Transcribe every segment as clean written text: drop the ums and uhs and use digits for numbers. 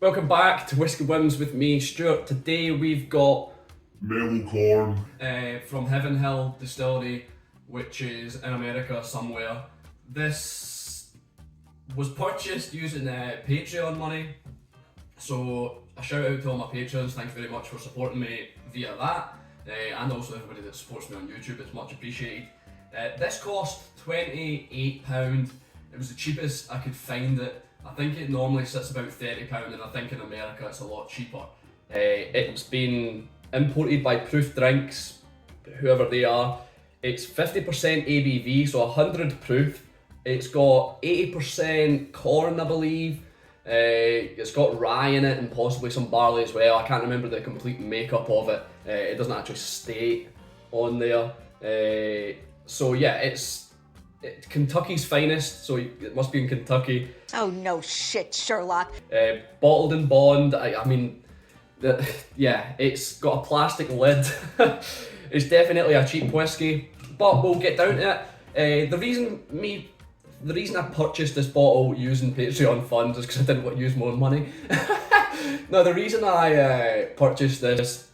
Welcome back to Whisky Whims with me, Stuart. Today we've got Mellow corn. from Heaven Hill Distillery, which is in America somewhere. This was purchased using Patreon money, so a shout out to all my patrons. Thank you very much for supporting me via that, and also everybody that supports me on YouTube. It's much appreciated. This cost £28. It was the cheapest I could find it. I think it normally sits about £30, and I think in America it's a lot cheaper. It's been imported by Proof Drinks, whoever they are. It's 50% ABV, so 100 proof. It's got 80% corn, I believe. It's got rye in it and possibly some barley as well. I can't remember the complete makeup of it. It doesn't actually state on there. So yeah, it's Kentucky's finest, so it must be in Kentucky. Oh, no shit, Sherlock. Bottled in bond. I mean, yeah, it's got a plastic lid. It's definitely a cheap whiskey, but we'll get down to it. The reason I purchased this bottle using Patreon funds is because I didn't want to use more money. No, the reason I purchased this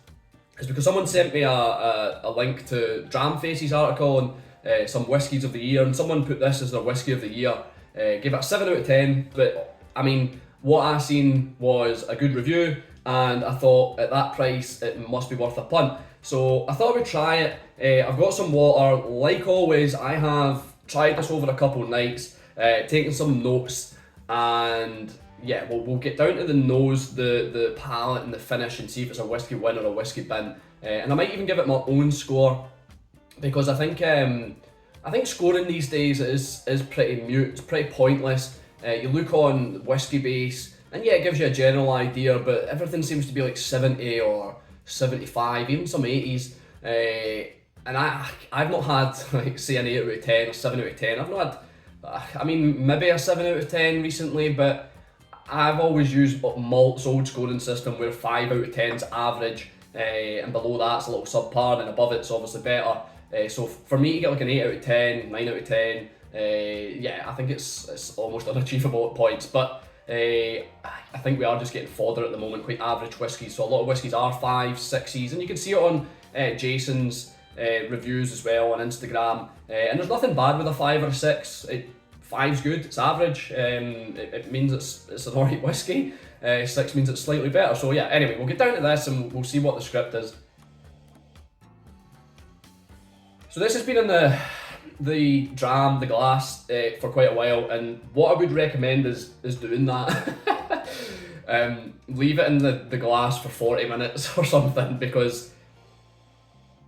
is because someone sent me a link to Dramface's article on some whiskies of the year, and someone put this as their whiskey of the year. Gave it a 7 out of 10, but I mean, what I seen was a good review, and I thought at that price it must be worth a punt. So I thought I would try it. I've got some water. Like always, I have tried this over a couple of nights, taken some notes, and yeah, we'll get down to the nose, the palate, and the finish, and see if it's a whiskey win or a whiskey bin. And I might even give it my own score, because I think scoring these days is pretty mute. It's pretty pointless. You look on Whiskey Base, and yeah, it gives you a general idea, but everything seems to be like 70 or 75, even some 80s. And I've not had, like, say, an 8 out of 10 or 7 out of 10. I've not had, I mean, maybe a 7 out of 10 recently, but I've always used Malt's old scoring system where 5 out of 10's average, and below that's a little subpar, and above it's obviously better. So for me to get like an 8 out of 10, 9 out of 10, yeah, I think it's almost unachievable at points, but I think we are just getting fodder at the moment, quite average whiskies. So a lot of whiskies are 5s, 6s, and you can see it on Jason's reviews as well on Instagram. And there's nothing bad with a 5 or a 6. 5's good, it's average. It means it's an alright whiskey. 6 means it's slightly better. So yeah, anyway, we'll get down to this and we'll see what the script is. So this has been in the glass for quite a while, and what I would recommend is doing that. Leave it in the glass for 40 minutes or something, because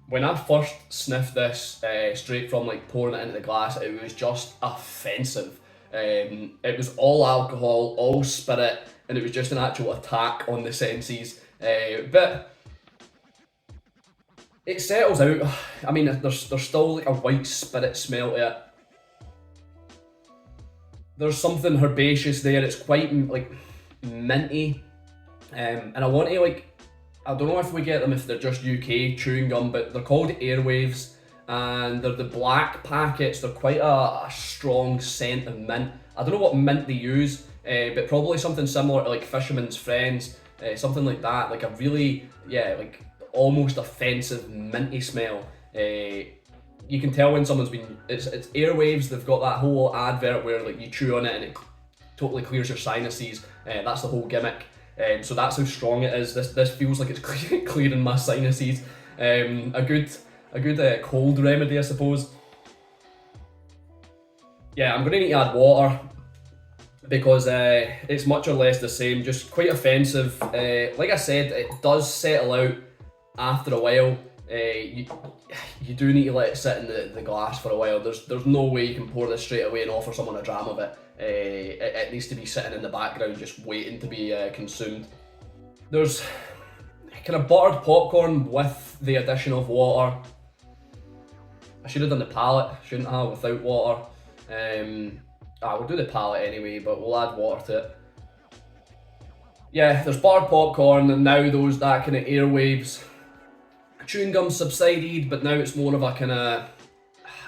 when I first sniffed this straight from like pouring it into the glass, it was just offensive. It was all alcohol, all spirit, and it was just an actual attack on the senses. But it settles out. I mean, there's still like a white spirit smell to it. There's something herbaceous there. It's quite like minty, and I want to I don't know if we get them if they're just UK chewing gum, but they're called Airwaves, and they're the black packets. They're quite a strong scent of mint. I don't know what mint they use, but probably something similar to like Fisherman's Friends, something like that. Like a really, yeah, like almost offensive minty smell. You can tell when someone's been, it's Airwaves. They've got that whole advert where like you chew on it and it totally clears your sinuses. That's the whole gimmick. So that's how strong it is. This feels like it's clearing my sinuses. A good cold remedy, I suppose. Yeah, I'm going to need to add water, because it's much or less the same, just quite offensive. Like I said, it does settle out after a while. You do need to let it sit in the glass for a while. There's no way you can pour this straight away and offer someone a dram of it. It needs to be sitting in the background just waiting to be consumed. There's kind of buttered popcorn with the addition of water. I should have done the palate, shouldn't I, without water. We'll do the palate anyway, but we'll add water to it. Yeah, there's buttered popcorn, and now that kind of Airwaves chewing gum subsided, but now it's more of a kind of,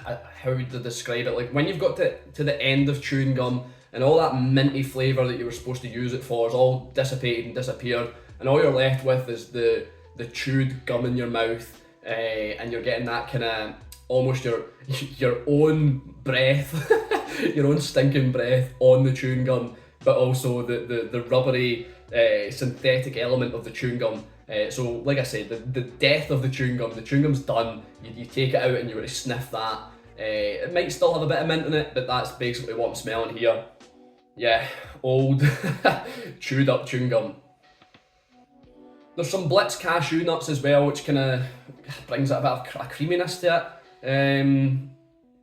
how to describe it, like when you've got to the end of chewing gum and all that minty flavour that you were supposed to use it for is all dissipated and disappeared, and all you're left with is the chewed gum in your mouth, and you're getting that kind of almost your own breath, your own stinking breath on the chewing gum, but also the rubbery synthetic element of the chewing gum. So like I said, the death of the chewing gum's done. You take it out and you were to sniff that. It might still have a bit of mint in it, but that's basically what I'm smelling here. Yeah, old chewed up chewing gum. There's some Blitz cashew nuts as well, which kind of brings a bit of a creaminess to it.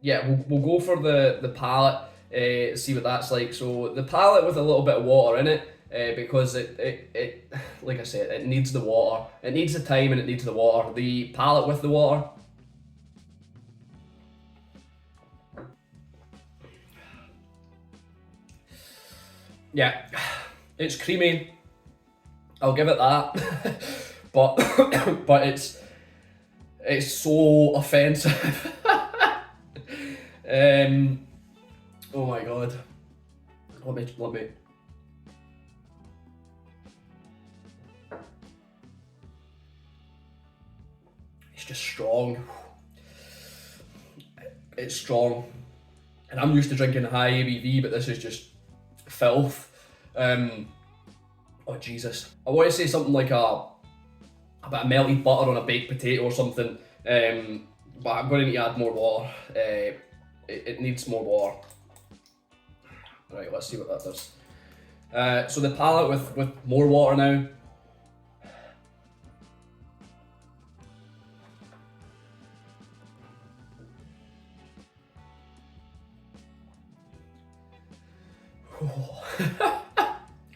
Yeah, we'll go for the Palate, see what that's like. So the Palate with a little bit of water in it, because it like I said, it needs the water. It needs the time and it needs the water. The Palate with the water. Yeah, it's creamy. I'll give it that, but it's so offensive. Oh my god. Let me. It's just strong. It's strong, and I'm used to drinking high ABV, but this is just filth. Oh Jesus! I want to say something like a bit of melted butter on a baked potato or something, but I'm going to need to add more water. It needs more water. Right, let's see what that does. So the Palate with more water now.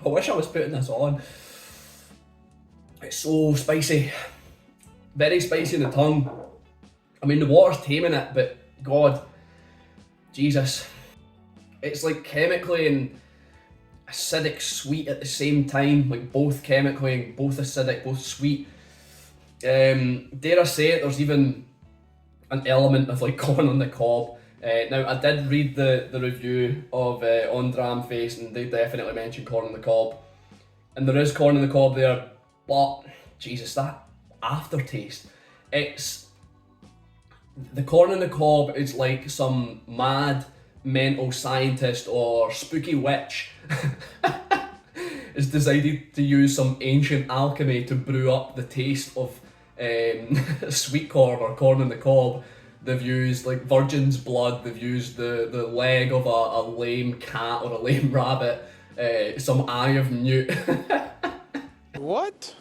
I wish I was putting this on. It's so spicy. Very spicy in the tongue. I mean, the water's taming it, but God, Jesus. It's like chemically and acidic sweet at the same time, like both chemically and both acidic, both sweet. Dare I say it, there's even an element of like corn on the cob. Now, I did read the review of on Dramface, and they definitely mentioned corn on the cob. And there is corn on the cob there, but Jesus, that aftertaste. It's the corn on the cob is like some mad mental scientist or spooky witch has decided to use some ancient alchemy to brew up the taste of sweet corn or corn on the cob. They've used like virgin's blood, they've used the leg of a lame cat or a lame rabbit, some eye of newt. What?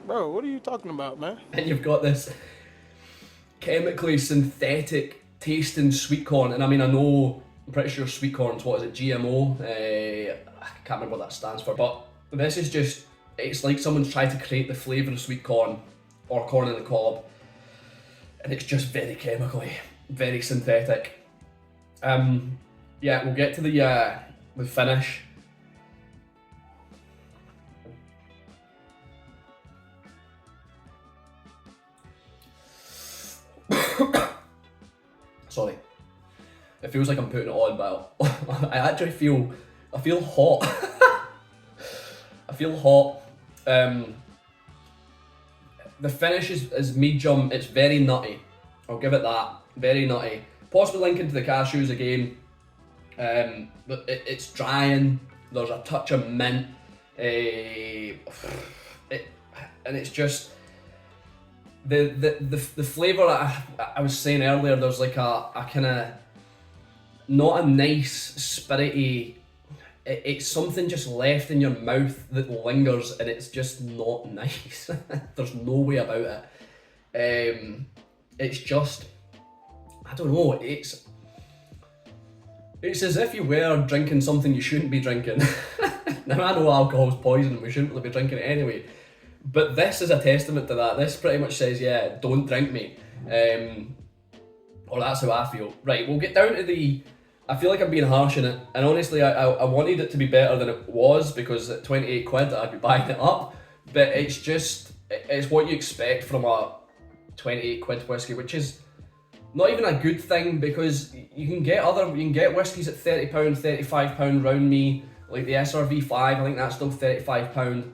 Bro, what are you talking about, man? And you've got this chemically synthetic tasting sweet corn. And I mean, I'm pretty sure sweet corn's, what is it, GMO? I can't remember what that stands for, but this is just, it's like someone's tried to create the flavour of sweet corn or corn on the cob. And it's just very chemically, very synthetic. Yeah, we'll get to the finish. Sorry, it feels like I'm putting it on, but I actually feel hot. I feel hot. The finish is medium. It's very nutty. I'll give it that. Very nutty. Possibly linking to the cashews again. But it's drying. There's a touch of mint. And it's just the flavour I was saying earlier. There's like a kind of not a nice spirity. It's something just left in your mouth that lingers, and it's just not nice. There's no way about it. It's just, I don't know, it's as if you were drinking something you shouldn't be drinking. Now I know alcohol's poison, we shouldn't really be drinking it anyway, but this is a testament to that. This pretty much says, yeah, don't drink me. Or that's how I feel. Right, we'll get down to I feel like I'm being harsh in it, and honestly I wanted it to be better than it was, because at 28 quid I'd be buying it up, but it's what you expect from a 28 quid whiskey, which is not even a good thing, because you can get whiskies at £30, £35 round me, like the SRV5, I think that's still £35,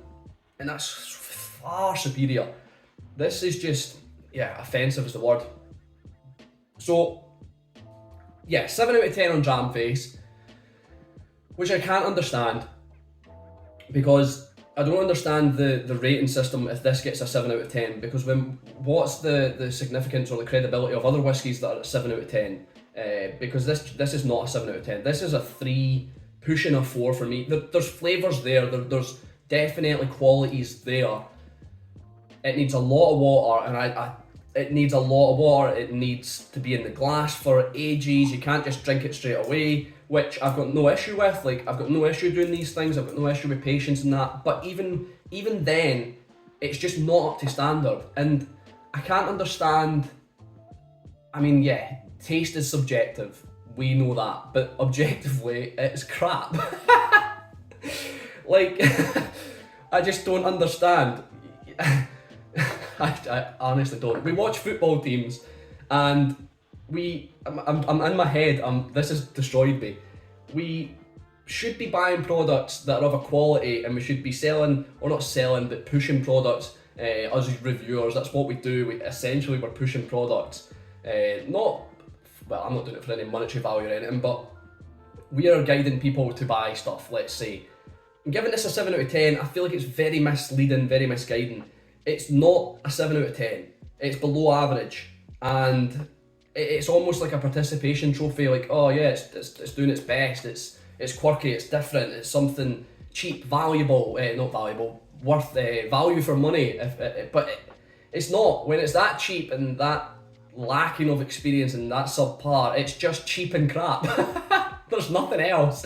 and that's far superior. This is just, yeah, offensive is the word. So, yeah, 7 out of 10 on Dramface, which I can't understand, because I don't understand the rating system if this gets a 7 out of 10, because what's the significance or the credibility of other whiskies that are at 7 out of 10? Because this is not a 7 out of 10. This is a 3, pushing a 4 for me. There's flavours there, there's definitely qualities there. It needs a lot of water, and it needs a lot of water. It needs to be in the glass for ages. You can't just drink it straight away, which I've got no issue with. Like, I've got no issue doing these things. I've got no issue with patience and that. But even then, it's just not up to standard. And I can't understand. I mean, yeah, taste is subjective. We know that. But objectively, it's crap. Like, I just don't understand. I honestly don't. We watch football teams, and I'm in my head, this has destroyed me. We should be buying products that are of a quality, and we should be selling, or not selling, but pushing products, as reviewers. That's what we do. We're pushing products. I'm not doing it for any monetary value or anything, but we are guiding people to buy stuff, let's say. And giving this a 7 out of 10, I feel like it's very misleading, very misguiding. It's not a 7 out of 10. It's below average, and it's almost like a participation trophy. Like, oh yeah, it's doing its best. It's quirky. It's different. It's something cheap, valuable. Not valuable, worth value for money. But it's not. When it's that cheap and that lacking of experience and that subpar, it's just cheap and crap. There's nothing else.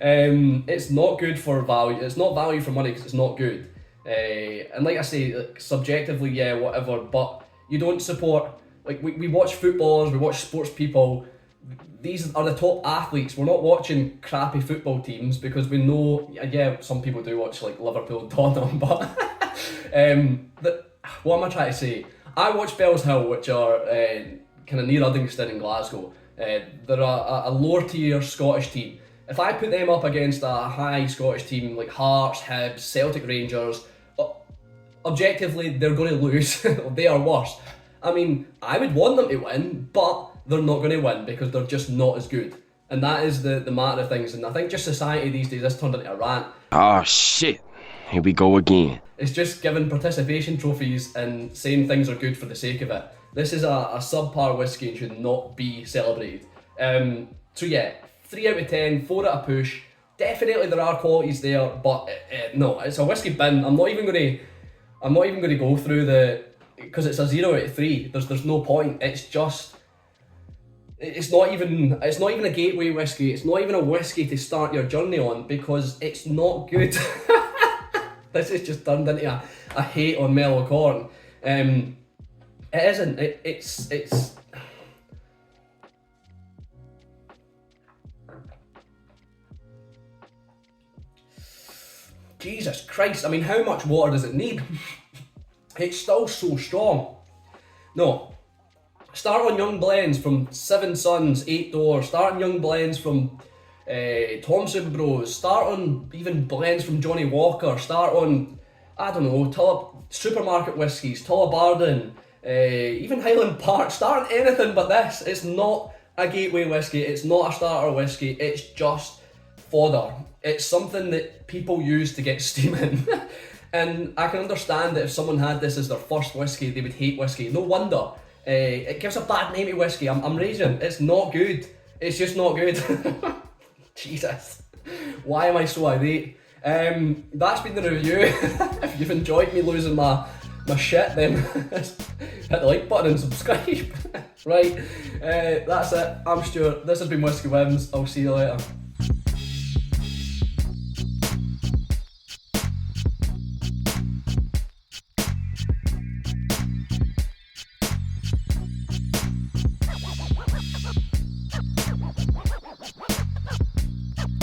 It's not good for value. It's not value for money because it's not good. And like I say, like, subjectively, yeah, whatever, but you don't support, like, we watch footballers, we watch sports people. These are the top athletes. We're not watching crappy football teams, because we know, yeah, some people do watch like Liverpool and Tottenham, but what am I trying to say? I watch Bells Hill, which are kind of near Uddingston in Glasgow. They're a lower tier Scottish team. If I put them up against a high Scottish team like Hearts, Hibs, Celtic, Rangers, objectively they're going to lose. They are worse. I mean, I would want them to win, but they're not going to win because they're just not as good. And that is the matter of things. And I think just society these days has turned into a rant. Oh shit, here we go again. It's just giving participation trophies and saying things are good for the sake of it. This is a subpar whiskey and should not be celebrated. So yeah, 3 out of 10, 4 at a push. Definitely there are qualities there, but no, it's a whiskey bin. I'm not even going to go through because it's a 0 out of 3. There's no point. It's just, it's not even a gateway whiskey. It's not even a whiskey to start your journey on, because it's not good. This has just turned into a hate on Mellow corn. It isn't. It's. Jesus Christ, I mean, how much water does it need? It's still so strong. No. Start on young blends from Seven Sons, 8 Door. Start on young blends from Thompson Bros. Start on even blends from Johnny Walker. Start on, I don't know, supermarket whiskies, Tullibardine, even Highland Park. Start on anything but this. It's not a gateway whiskey. It's not a starter whiskey. It's just fodder. It's something that people use to get steaming. And I can understand that if someone had this as their first whiskey, they would hate whiskey. No wonder. It gives a bad name to whiskey. I'm raging. It's not good. It's just not good. Jesus. Why am I so irate? That's been the review. If you've enjoyed me losing my shit, then hit the like button and subscribe. Right, that's it. I'm Stuart. This has been Whiskey Whims. I'll see you later.